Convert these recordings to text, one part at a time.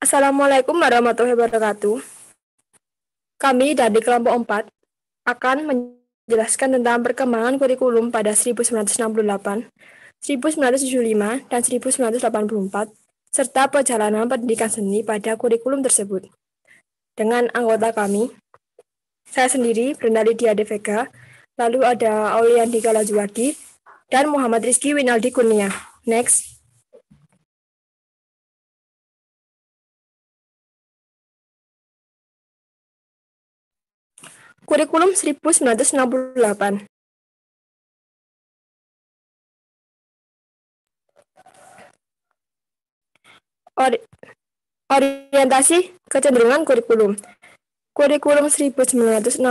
Assalamualaikum warahmatullahi wabarakatuh. Kami dari kelompok 4 akan menjelaskan tentang perkembangan kurikulum pada 1968, 1975, dan 1984, serta perjalanan pendidikan seni pada kurikulum tersebut. Dengan anggota kami, saya sendiri, Brenda Lydia De Vega, lalu ada Auliandi Kalajuwardi, dan Muhammad Rizky Winaldi Kurnia. Next. Kurikulum 1968. Orientasi kecenderungan kurikulum. Kurikulum 1968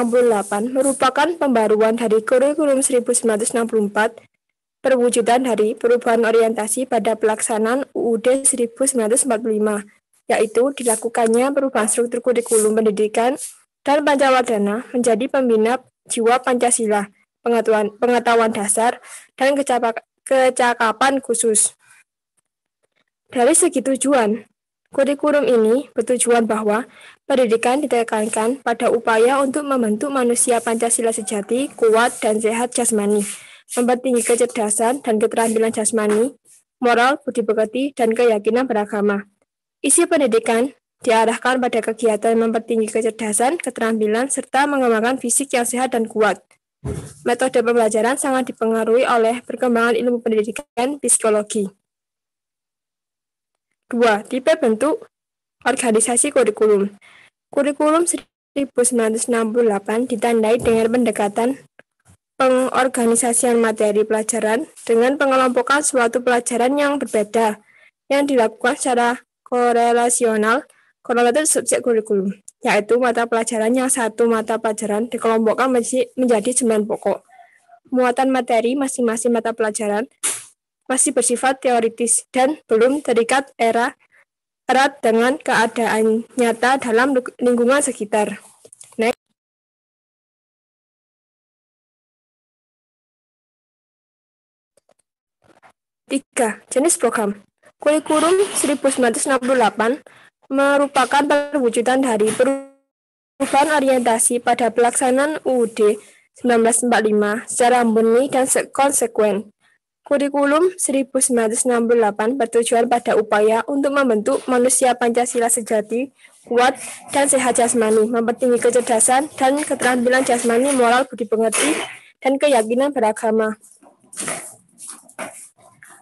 merupakan pembaruan dari kurikulum 1964, perwujudan dari perubahan orientasi pada pelaksanaan UUD 1945, yaitu dilakukannya perubahan struktur kurikulum pendidikan dan Pancawardana menjadi pembina jiwa Pancasila, pengetahuan dasar, dan kecakapan khusus. Dari segi tujuan, kurikulum ini bertujuan bahwa pendidikan ditekankan pada upaya untuk membentuk manusia Pancasila sejati, kuat, dan sehat jasmani, mempertinggi kecerdasan dan keterampilan jasmani, moral, budi pekerti, dan keyakinan beragama. Isi pendidikan diarahkan pada kegiatan mempertinggi kecerdasan, keterampilan, serta mengembangkan fisik yang sehat dan kuat. Metode pembelajaran sangat dipengaruhi oleh perkembangan ilmu pendidikan psikologi. 2. Tipe bentuk organisasi kurikulum. Kurikulum 1968 ditandai dengan pendekatan pengorganisasian materi pelajaran dengan pengelompokan suatu pelajaran yang berbeda yang dilakukan secara korelasional korelatif subjek kurikulum, yaitu mata pelajaran yang satu mata pelajaran dikelompokkan menjadi 9 pokok. Muatan materi masing-masing mata pelajaran masih bersifat teoritis dan belum terikat erat dengan keadaan nyata dalam lingkungan sekitar. Next. 3. Jenis program. Kurikulum 1968 merupakan perwujudan dari perubahan orientasi pada pelaksanaan UUD 1945 secara murni dan konsekuen. Kurikulum 1968 bertujuan pada upaya untuk membentuk manusia Pancasila sejati, kuat, dan sehat jasmani, mempertinggi kecerdasan dan keterampilan jasmani, moral, budi pekerti, dan keyakinan beragama.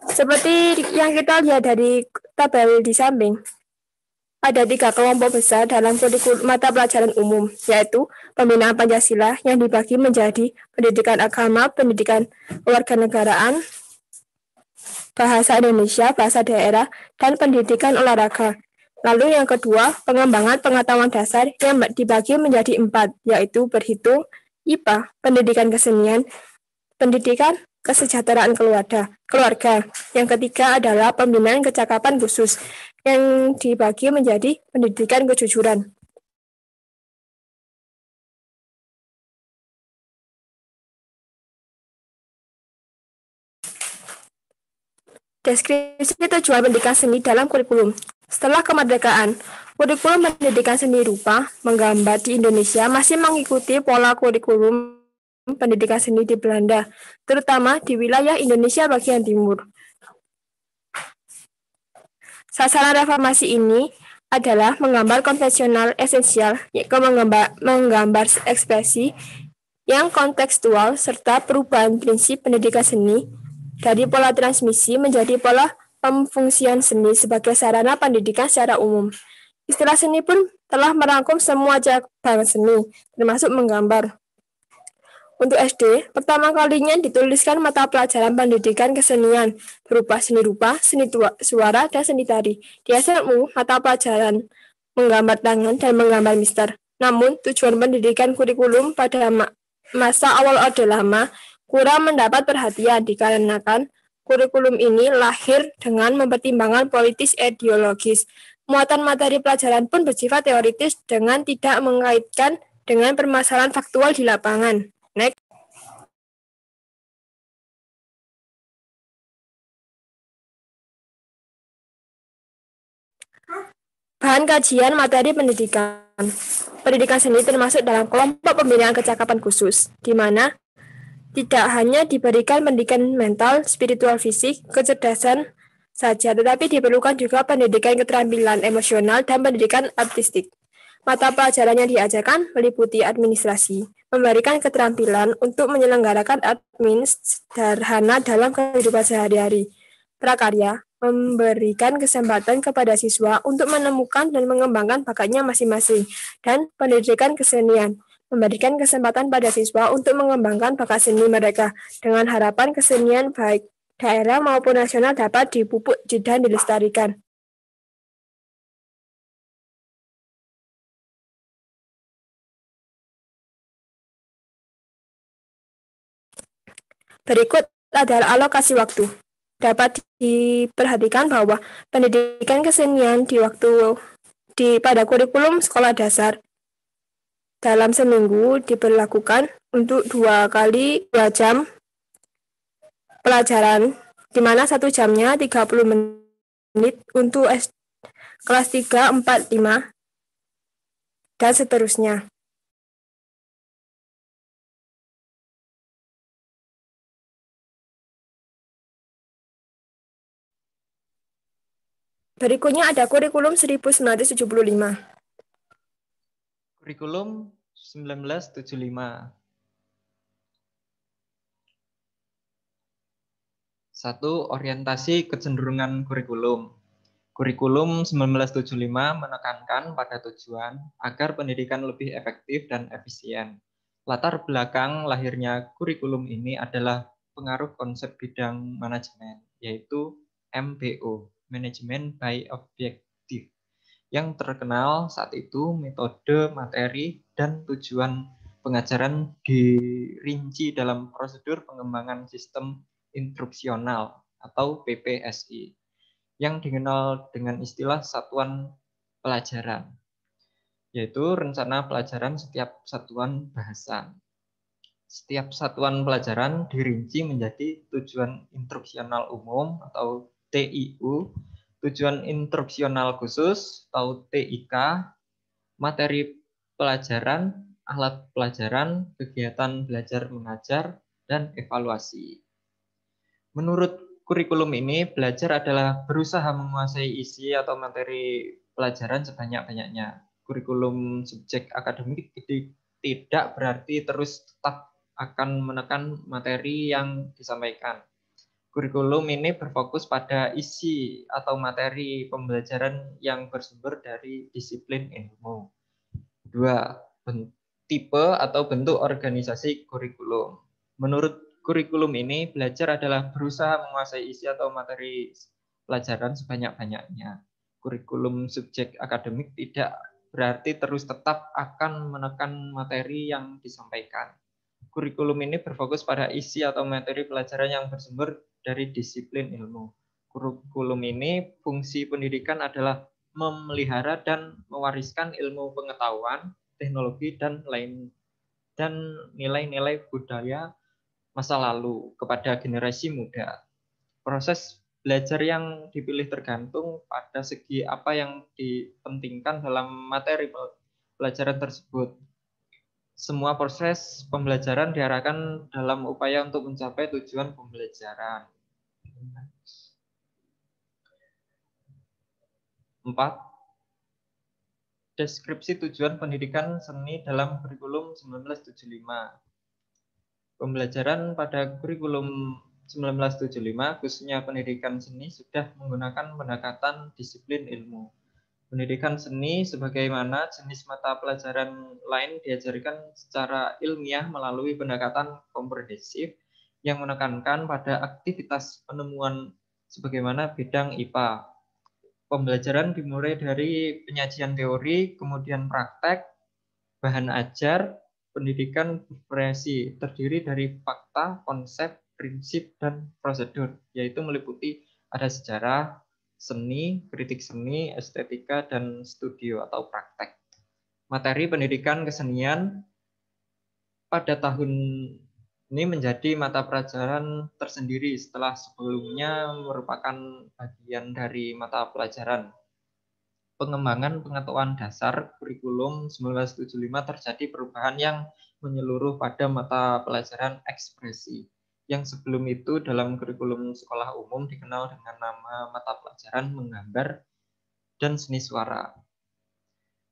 Seperti yang kita lihat dari tabel di samping, ada 3 kelompok besar dalam kurikulum mata pelajaran umum, yaitu pembinaan Pancasila yang dibagi menjadi pendidikan agama, pendidikan kewarganegaraan, bahasa Indonesia, bahasa daerah, dan pendidikan olahraga. Lalu yang kedua, pengembangan pengetahuan dasar yang dibagi menjadi 4, yaitu berhitung, IPA, pendidikan kesenian, pendidikan kesejahteraan keluarga. Yang ketiga adalah pembinaan kecakapan khusus yang dibagi menjadi pendidikan kejujuran. Deskripsi tujuan pendidikan seni dalam kurikulum. Setelah kemerdekaan, kurikulum pendidikan seni rupa menggambar di Indonesia masih mengikuti pola kurikulum pendidikan seni di Belanda, terutama di wilayah Indonesia bagian timur. Sasaran reformasi ini adalah menggambar konvensional esensial, yaitu menggambar ekspresi yang kontekstual serta perubahan prinsip pendidikan seni dari pola transmisi menjadi pola pemfungsian seni sebagai sarana pendidikan secara umum. Istilah seni pun telah merangkum semua cabang seni, termasuk menggambar. Untuk SD, pertama kalinya dituliskan mata pelajaran pendidikan kesenian berupa seni rupa, seni suara, dan seni tari. Di SMU, mata pelajaran menggambar tangan dan menggambar mister. Namun, tujuan pendidikan kurikulum pada masa awal Orde Lama kurang mendapat perhatian dikarenakan kurikulum ini lahir dengan mempertimbangkan politis ideologis. Muatan materi pelajaran pun bersifat teoritis dengan tidak mengaitkan dengan permasalahan faktual di lapangan. Next. Bahan Pengkajian materi pendidikan. Pendidikan seni termasuk dalam kelompok pembinaan kecakapan khusus, di mana tidak hanya diberikan pendidikan mental, spiritual, fisik, kecerdasan saja, tetapi diperlukan juga pendidikan keterampilan emosional dan pendidikan artistik. Mata pelajaran yang diajarkan meliputi administrasi, memberikan keterampilan untuk menyelenggarakan admin sederhana dalam kehidupan sehari-hari. Prakarya, memberikan kesempatan kepada siswa untuk menemukan dan mengembangkan bakatnya masing-masing. Dan pendidikan kesenian, memberikan kesempatan pada siswa untuk mengembangkan bakat seni mereka dengan harapan kesenian baik daerah maupun nasional dapat dipupuk dan dilestarikan. Berikut adalah alokasi waktu. Dapat diperhatikan bahwa pendidikan kesenian pada kurikulum sekolah dasar dalam seminggu diberlakukan untuk 2 kali 2 jam pelajaran, di mana 1 jamnya 30 menit untuk kelas 3, 4, 5, dan seterusnya. Berikutnya ada kurikulum 1975. Kurikulum 1975. 1. Orientasi kecenderungan kurikulum. Kurikulum 1975 menekankan pada tujuan agar pendidikan lebih efektif dan efisien. Latar belakang lahirnya kurikulum ini adalah pengaruh konsep bidang manajemen, yaitu MBO, Manajemen by Objective, yang terkenal saat itu metode, materi, dan tujuan pengajaran dirinci dalam prosedur pengembangan sistem instruksional atau PPSI yang dikenal dengan istilah satuan pelajaran, yaitu rencana pelajaran setiap satuan bahasa. Setiap satuan pelajaran dirinci menjadi tujuan instruksional umum atau TIU, tujuan instruksional khusus atau TIK, materi pelajaran, alat pelajaran, kegiatan belajar mengajar, dan evaluasi. Menurut kurikulum ini, belajar adalah berusaha menguasai isi atau materi pelajaran sebanyak-banyaknya. Kurikulum subjek akademik tidak berarti terus tetap akan menekan materi yang disampaikan. Kurikulum ini berfokus pada isi atau materi pembelajaran yang bersumber dari disiplin ilmu. 2. Tipe atau bentuk organisasi kurikulum. Menurut kurikulum ini, belajar adalah berusaha menguasai isi atau materi pelajaran sebanyak-banyaknya. Kurikulum subjek akademik tidak berarti terus tetap akan menekan materi yang disampaikan. Kurikulum ini berfokus pada isi atau materi pelajaran yang bersumber dari disiplin ilmu. Kurikulum ini fungsi pendidikan adalah memelihara dan mewariskan ilmu pengetahuan, teknologi, dan nilai-nilai budaya masa lalu kepada generasi muda. Proses belajar yang dipilih tergantung pada segi apa yang dipentingkan dalam materi pelajaran tersebut. Semua proses pembelajaran diarahkan dalam upaya untuk mencapai tujuan pembelajaran. 4. Deskripsi tujuan pendidikan seni dalam kurikulum 1975. Pembelajaran pada kurikulum 1975, khususnya pendidikan seni, sudah menggunakan pendekatan disiplin ilmu. Pendidikan seni sebagaimana jenis mata pelajaran lain diajarkan secara ilmiah melalui pendekatan komprehensif yang menekankan pada aktivitas penemuan sebagaimana bidang IPA. Pembelajaran dimulai dari penyajian teori, kemudian praktek, bahan ajar. Pendidikan bervariasi, terdiri dari fakta, konsep, prinsip, dan prosedur, yaitu meliputi ada sejarah, seni, kritik seni, estetika, dan studio atau praktek. Materi pendidikan kesenian pada tahun ini menjadi mata pelajaran tersendiri setelah sebelumnya merupakan bagian dari mata pelajaran pengembangan pengetahuan dasar kurikulum 1975 terjadi perubahan yang menyeluruh pada mata pelajaran ekspresi. Yang sebelum itu dalam kurikulum sekolah umum dikenal dengan nama mata pelajaran menggambar dan seni suara.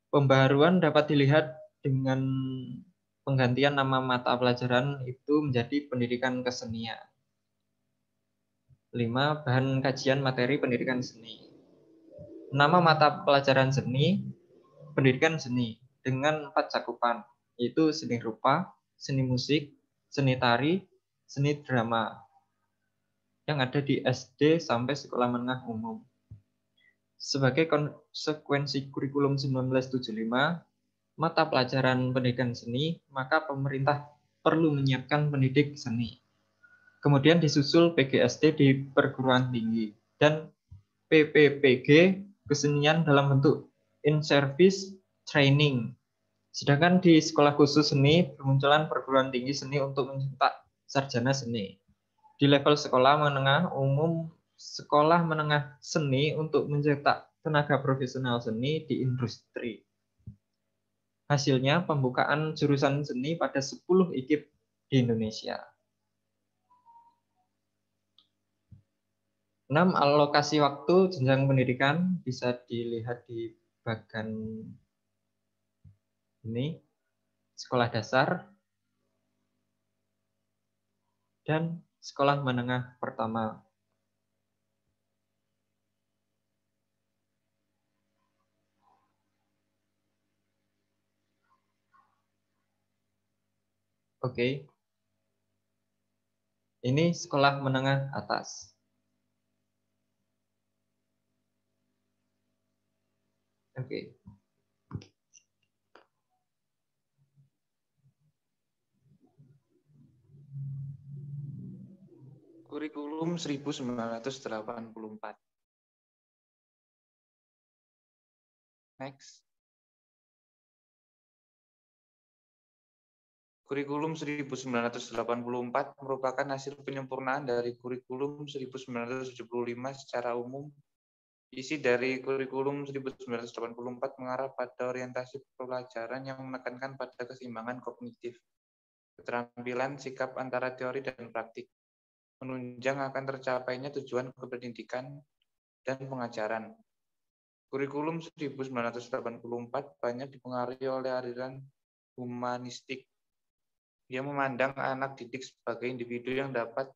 Pembaharuan dapat dilihat dengan penggantian nama mata pelajaran itu menjadi pendidikan kesenian. 5. Bahan kajian materi pendidikan seni. Nama mata pelajaran seni, pendidikan seni, dengan 4 cakupan, yaitu seni rupa, seni musik, seni tari, seni drama, yang ada di SD sampai sekolah menengah umum. Sebagai konsekuensi kurikulum 1975, mata pelajaran pendidikan seni, maka pemerintah perlu menyiapkan pendidik seni. Kemudian disusul PGSD di perguruan tinggi dan PPPG kesenian dalam bentuk in-service training. Sedangkan di sekolah khusus seni bermunculan perguruan tinggi seni untuk mencetak sarjana seni. Di level sekolah menengah umum, sekolah menengah seni untuk mencetak tenaga profesional seni di industri. Hasilnya pembukaan jurusan seni pada 10 IKIP di Indonesia. 6. Alokasi waktu jenjang pendidikan bisa dilihat di bagian ini, sekolah dasar dan sekolah menengah pertama. Oke. Ini sekolah menengah atas. Oke. Kurikulum 1984. Next. Kurikulum 1984 merupakan hasil penyempurnaan dari kurikulum 1975 secara umum. Isi dari kurikulum 1984 mengarah pada orientasi pelajaran yang menekankan pada keseimbangan kognitif, keterampilan sikap antara teori dan praktik, menunjang akan tercapainya tujuan kependidikan dan pengajaran. Kurikulum 1984 banyak dipengaruhi oleh aliran humanistik yang memandang anak didik sebagai individu yang dapat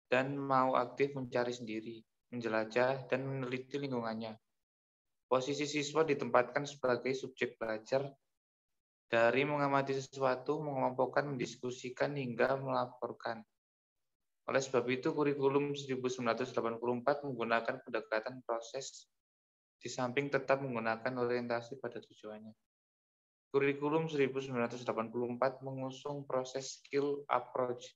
dan mau aktif mencari sendiri, menjelajah, dan meneliti lingkungannya. Posisi siswa ditempatkan sebagai subjek belajar dari mengamati sesuatu, mengelompokkan, mendiskusikan, hingga melaporkan. Oleh sebab itu, kurikulum 1984 menggunakan pendekatan proses di samping tetap menggunakan orientasi pada tujuannya. Kurikulum 1984 mengusung proses skill approach.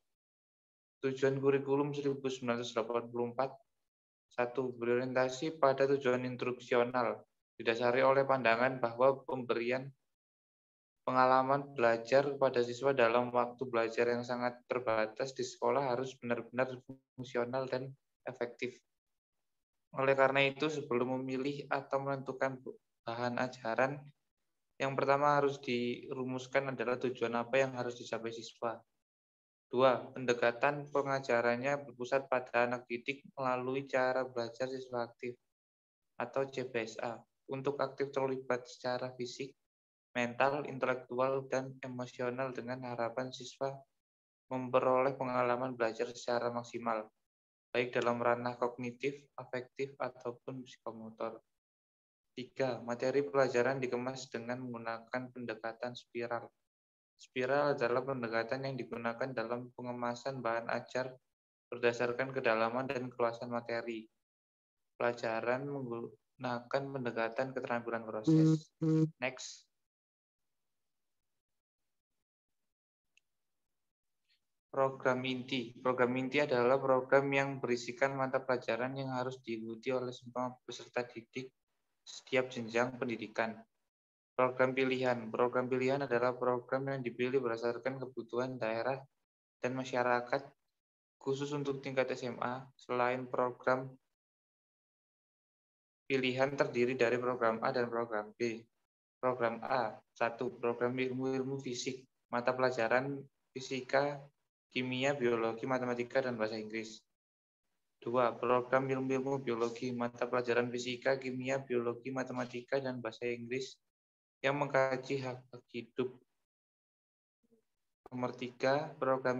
Tujuan kurikulum 1984: 1. Berorientasi pada tujuan instruksional, didasari oleh pandangan bahwa pemberian pengalaman belajar kepada siswa dalam waktu belajar yang sangat terbatas di sekolah harus benar-benar fungsional dan efektif. Oleh karena itu, sebelum memilih atau menentukan bahan ajaran, yang pertama harus dirumuskan adalah tujuan apa yang harus dicapai siswa. 2. Pendekatan pengajarannya berpusat pada anak didik melalui cara belajar siswa aktif atau CBSA untuk aktif terlibat secara fisik, mental, intelektual, dan emosional dengan harapan siswa memperoleh pengalaman belajar secara maksimal, baik dalam ranah kognitif, afektif, ataupun psikomotor. 3. Materi pelajaran dikemas dengan menggunakan pendekatan spiral. Spiral adalah pendekatan yang digunakan dalam pengemasan bahan ajar berdasarkan kedalaman dan keluasan materi. Pelajaran menggunakan pendekatan keterampilan proses. Next. Program inti. Program inti adalah program yang berisikan mata pelajaran yang harus diikuti oleh semua peserta didik setiap jenjang pendidikan. Program pilihan. Program pilihan adalah program yang dipilih berdasarkan kebutuhan daerah dan masyarakat, khusus untuk tingkat SMA. Selain program pilihan terdiri dari program A dan program B. Program A, 1. Program ilmu-ilmu fisik, mata pelajaran fisika, kimia, biologi, matematika, dan bahasa Inggris. 2. Program ilmu-ilmu biologi, mata pelajaran fisika, kimia, biologi, matematika, dan bahasa Inggris yang mengkaji hak-hak hidup. Nomor 3. Program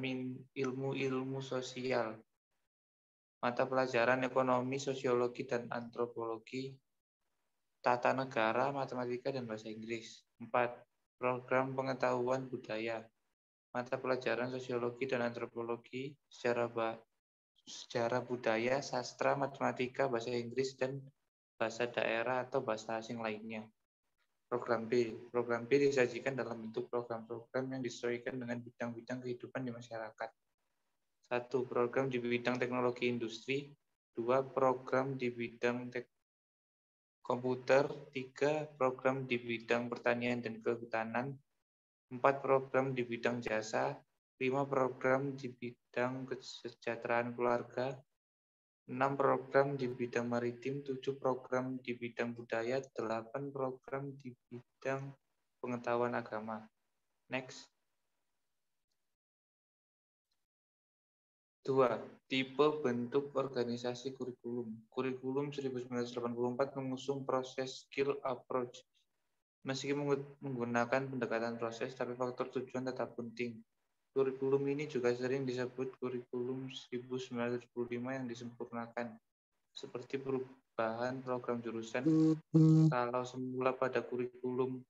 ilmu-ilmu sosial, mata pelajaran ekonomi, sosiologi, dan antropologi, tata negara, matematika, dan bahasa Inggris. 4. Program pengetahuan budaya, mata pelajaran sosiologi dan antropologi, sejarah budaya, sastra, matematika, bahasa Inggris, dan bahasa daerah atau bahasa asing lainnya. Program B. Program B disajikan dalam bentuk program-program yang disesuaikan dengan bidang-bidang kehidupan di masyarakat. 1. Program di bidang teknologi industri. 2. Program di bidang komputer. 3. Program di bidang pertanian dan kehutanan. 4. Program di bidang jasa. 5. Program di bidang kesejahteraan keluarga. 6. Program di bidang maritim. 7. Program di bidang budaya. 8. Program di bidang pengetahuan agama. Next. 2. Tipe bentuk organisasi kurikulum. Kurikulum 1984 mengusung proses skill approach. Meski menggunakan pendekatan proses, tapi faktor tujuan tetap penting. Kurikulum ini juga sering disebut kurikulum 1975 yang disempurnakan, seperti perubahan program jurusan. Kalau semula pada kurikulum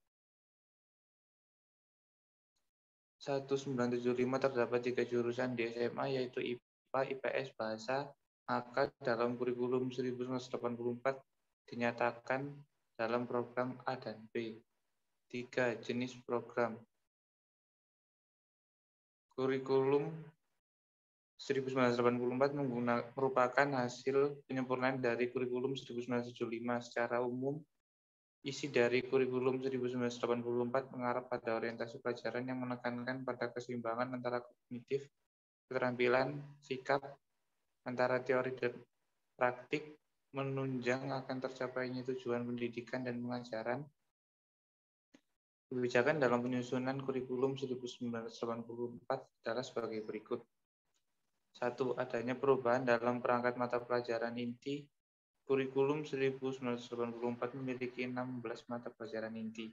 1975 terdapat 3 jurusan di SMA, yaitu IPA, IPS, Bahasa, maka dalam kurikulum 1984 dinyatakan dalam program A dan B. 3. Jenis program. Kurikulum 1984 merupakan hasil penyempurnaan dari kurikulum 1975. Secara umum, isi dari kurikulum 1984 mengarah pada orientasi pelajaran yang menekankan pada keseimbangan antara kognitif, keterampilan, sikap, antara teori dan praktik, menunjang akan tercapainya tujuan pendidikan dan pengajaran. Kebijakan dalam penyusunan kurikulum 1984 adalah sebagai berikut. 1. Adanya perubahan dalam perangkat mata pelajaran inti. Kurikulum 1984 memiliki 16 mata pelajaran inti.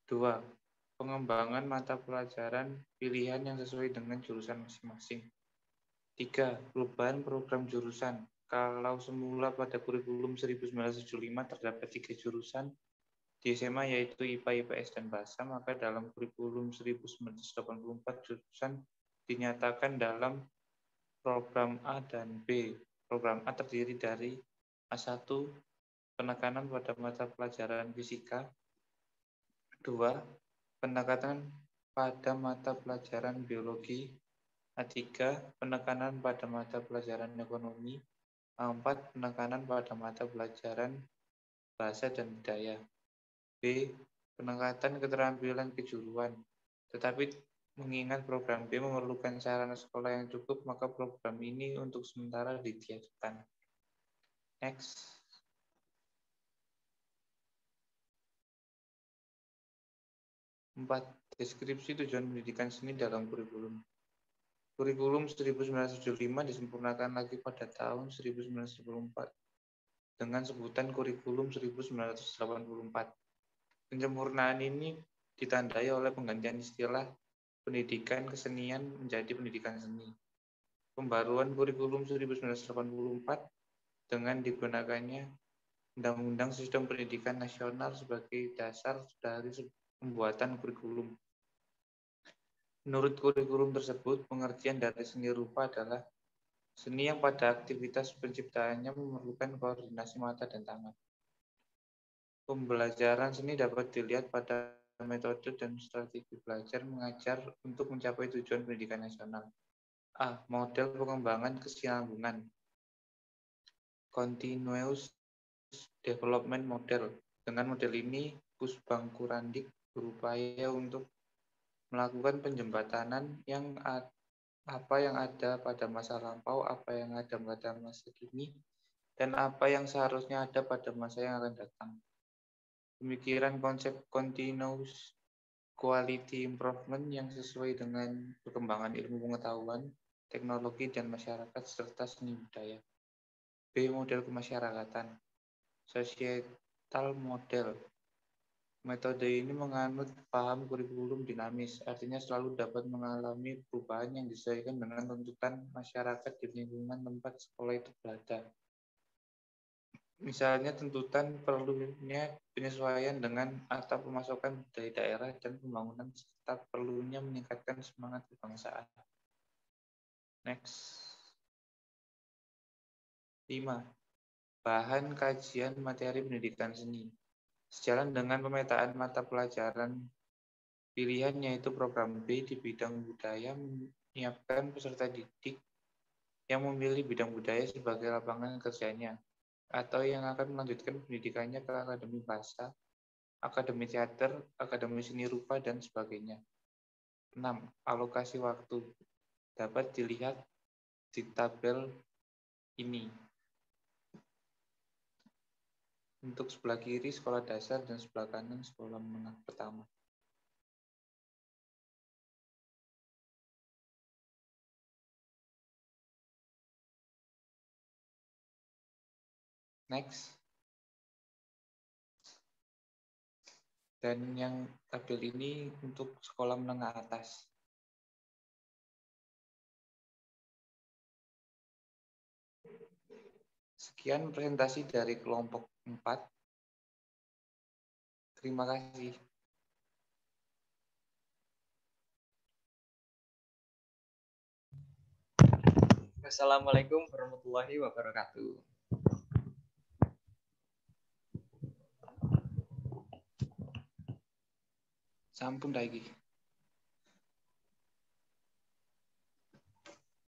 2. Pengembangan mata pelajaran pilihan yang sesuai dengan jurusan masing-masing. 3. Perubahan program jurusan. Kalau semula pada kurikulum 1975 terdapat 3 jurusan di SMA, yaitu IPA, IPS, dan Bahasa, maka dalam kurikulum 1984 jurusan dinyatakan dalam program A dan B. Program A terdiri dari A1, penekanan pada mata pelajaran fisika. 2. Penekanan pada mata pelajaran biologi. A3. Penekanan pada mata pelajaran ekonomi. A4. Penekanan pada mata pelajaran bahasa dan budaya. B. Peningkatan keterampilan kejuruan. Tetapi mengingat program B memerlukan sarana sekolah yang cukup, maka program ini untuk sementara ditiadakan. Next. Empat. Deskripsi tujuan pendidikan seni dalam kurikulum. Kurikulum 1975 disempurnakan lagi pada tahun 1994 dengan sebutan kurikulum 1984. Penyempurnaan ini ditandai oleh penggantian istilah pendidikan kesenian menjadi pendidikan seni. Pembaruan kurikulum 1984 dengan digunakannya Undang-Undang Sistem Pendidikan Nasional sebagai dasar dari pembuatan kurikulum. Menurut kurikulum tersebut, pengertian dari seni rupa adalah seni yang pada aktivitas penciptaannya memerlukan koordinasi mata dan tangan. Pembelajaran seni dapat dilihat pada metode dan strategi belajar mengajar untuk mencapai tujuan pendidikan nasional. A. Model pengembangan kesinambungan. Continuous Development Model. Dengan model ini, Pusbangkurandik berupaya untuk melakukan penjembatanan yang apa yang ada pada masa lampau, apa yang ada pada masa kini, dan apa yang seharusnya ada pada masa yang akan datang. Pemikiran konsep continuous quality improvement yang sesuai dengan perkembangan ilmu pengetahuan, teknologi, dan masyarakat serta seni budaya. B. Model kemasyarakatan. Societal model. Metode ini menganut paham kurikulum dinamis, artinya selalu dapat mengalami perubahan yang disesuaikan dengan tuntutan masyarakat di lingkungan tempat sekolah itu berada. Misalnya tuntutan perlunya penyesuaian dengan atau pemasukan dari daerah dan pembangunan serta perlunya meningkatkan semangat kebangsaan. Next. 5. Bahan kajian materi pendidikan seni. Sejalan dengan pemetaan mata pelajaran pilihan yaitu program B di bidang budaya menyiapkan peserta didik yang memilih bidang budaya sebagai lapangan kerjanya atau yang akan melanjutkan pendidikannya ke akademi bahasa, akademi teater, akademi seni rupa, dan sebagainya. 6. Alokasi waktu dapat dilihat di tabel ini. Untuk sebelah kiri sekolah dasar dan sebelah kanan sekolah menengah pertama. Next. Dan yang tabel ini untuk sekolah menengah atas. Sekian presentasi dari kelompok 4. Terima kasih. Assalamualaikum warahmatullahi wabarakatuh. Sampun lagi.